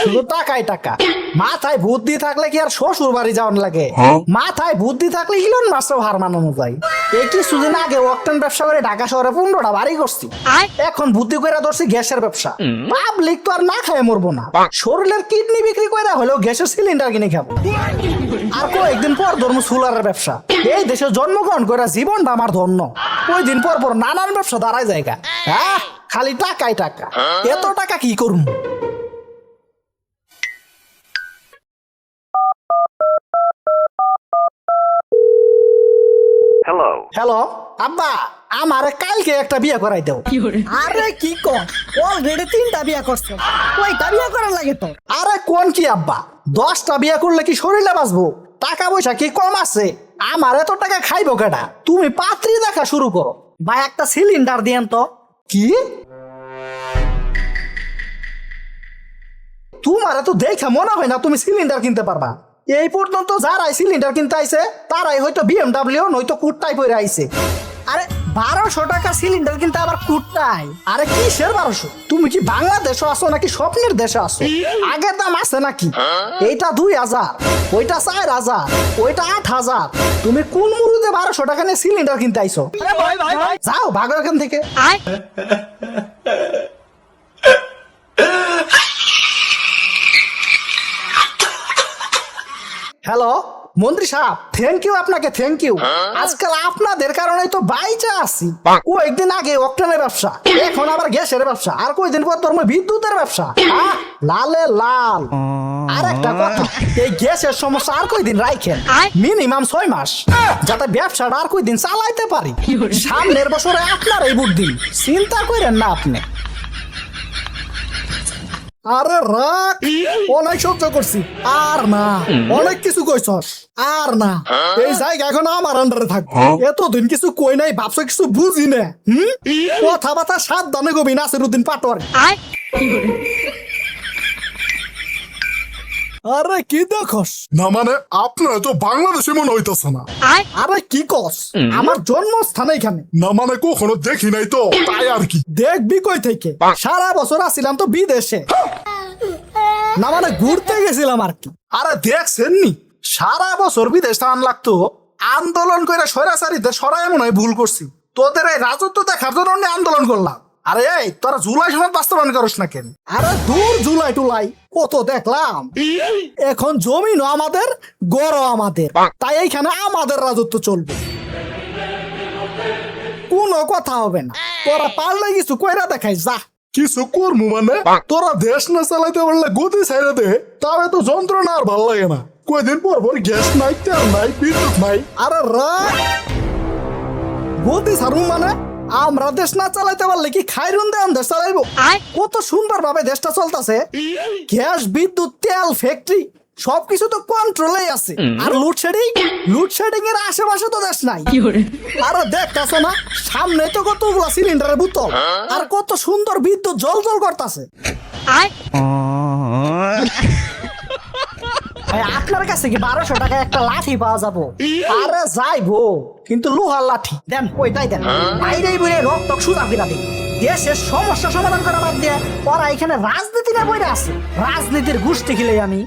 শুধু টাকাই টাকা। মাথায় বুদ্ধি থাকলে কি আর শ্বশুর বাড়ি যাওয়ান লাগে? মাথায় বুদ্ধি থাকলে ইলন মাস্কও হার মানানো যায়। এই কিছুদিন আগে অকটেন ব্যবসা করে ঢাকা শহরে 15টা বাড়ি করছি। এখন বুদ্ধি করে ধরছি গ্যাসের ব্যবসা। পাবলিক তো আর না খায় মরবো না, শরীরের কিডনি বিক্রি করে হলেও গ্যাসের সিলিন্ডার কিনে খাবো। আর কয়েকদিন পর ধর্ম সোলারের ব্যবসা। এই দেশে জন্মগ্রহণ করে জীবনটা আমার ধন্য। ওই দিন পর পর নানান ব্যবসা দাঁড়ায় জায়গা। হ্যাঁ, খালি টাকাই টাকা। এত টাকা কি করুম? হ্যালো আব্বা, আমারে কালকে একটা বিয়ে করাই দাও। আরে কি কর, অলরেডি 3টা বিয়া করছো, কয়টা বিয়া করার লাগে তোর? আরে কোন কি আব্বা, 10টা বিয়ে করলে কি শরীরে বাঁচবো? টাকা পয়সা কি কম আছে? আমার এত টাকা খাইবো কেডা? তুমি পাত্রী দেখা শুরু করো। ভাই একটা সিলিন্ডার দিয়েন তো। কি? তোমার তো দেখা মনে হয় না তুমি সিলিন্ডার কিনতে পারবা। এই পর্যন্ত যারাই সিলিন্ডার কিনতে আইছে তারাই হয়তো বিএমডাব্লিউ নয়তো কুটটাই পরে আইছে। আরে 1200 টাকা সিলিন্ডার কিন্তু আবার কুটটাই। আরে কিসের 1200? তুমি কি বাংলাদেশে আসো নাকি স্বপ্নের দেশে আসো? আগের দাম আছে নাকি? এইটা 2000, ওইটা 4000, ওইটা 8000। তুমি কোন মুরুদে 1200 টাকা নিয়ে সিলিন্ডার কিনতে আইছো? যাও ভাগো এখান থেকে। হ্যালো মন্ত্রী সাহেব, থ্যাংক ইউ আপনাকে, থ্যাংক ইউ। আজকাল আপনাদের কারণে তো বাইচা আছি। কয়েকদিন আগে অকটেনের ব্যবসা, এখন আবার গ্যাসের ব্যবসা, আর কয়েকদিন পর তোর বিদ্যুতের ব্যবসা। লালে লাল। আর একটা কথা, এই গ্যাসের সমস্যা আর কয়দিন রাখেন, মিনিমাম 6 মাস, যাতে ব্যবসাটা আর কয়দিন চালাইতে পারি। সামনের বছরে আপনার এই বুদ্ধি, চিন্তা করেন না আপনি। আরে রাখ, অনেক সহ্য করছি, আর না। অনেক কিছু কইছস, আর না। এই জায়গা এখন আমার আন্ডারে থাকবে। এতদিন কিছু কই নাই, ভাবছো কিছু বুঝি না। কথাবার্তা সাবধানে কবি, নাসিরউদ্দিন পাটোয়ারি। আরে কি দেখস না, মানে আপনার তো বাংলাদেশে মনে হইতেছে না। আরে কি কস, আমার জন্মস্থান এখানে। না মানে কখনো দেখি নাই তো, তাই আর কি। দেখবি কই থেকে? সারা বছর আসছিলাম তো বিদেশে। না মানে ঘুরতে গেছিলাম আর কি। আরে দেখছেন নি, সারা বছর বিদেশ থান লাগতো। আন্দোলন করে স্বৈরাচারীদের সরাই মনে হয় ভুল করছি। তোদের এই রাজত্ব দেখার জন্য আন্দোলন করলাম। আরে এই তোরা জুলাই সনদ বাস্তবায়ন করিস না কেন? আরে দূর জুলাই টুলাই কত দেখলাম। এখন জমিনও আমাদের, গড়ও আমাদের, তাই এইখানে আমাদের রাজত্ব চলবে। কোনো কথা হবে না। তোরা পারলে কিছু কইরা দেখাই যা। কিছু করবো মানে? তোরা দেশ না চালাইতে পারলে গতি ছাইড়া দে, তাও এত যন্ত্রণা আর ভাল লাগে না। কয়দিন পর পর গ্যাস নাই, তেল নাই, বিদ্যুৎ নাই। আরে রাখ, গতি ছাড়ুন মানে? আমরা দেশ না চালাইতে পারলে কি খাইরুন দেন দেশ চালাইবো? কত সুন্দর ভাবে দেশটা চলতেছে। গ্যাস, বিদ্যুৎ, তেল, ফ্যাক্টরি সবকিছু তো কন্ট্রোলেই আছে। আর লোডশেডিং এর আশেপাশে তো দেশ নাই। আরে দেখতেছো না, সামনে তো কতগুলা সিলিন্ডারের বোতল, আর কত সুন্দর বিদ্যুৎ জল জল করতেছে। আপনার কাছে কি 1200 টাকা একটা লাঠি পাওয়া যাবো? আরে যাইবো, কিন্তু লোহার লাঠি দেন, ওইটাই দেন। বাইরেই বইরে রক্ত সুজা ফিরা দিই। দেশের সমস্যা সমাধান করা বাদ দিয়ে ওরা এখানে রাজনীতি না বইরে আছে। রাজনীতির গোষ্ঠী খেলে আমি।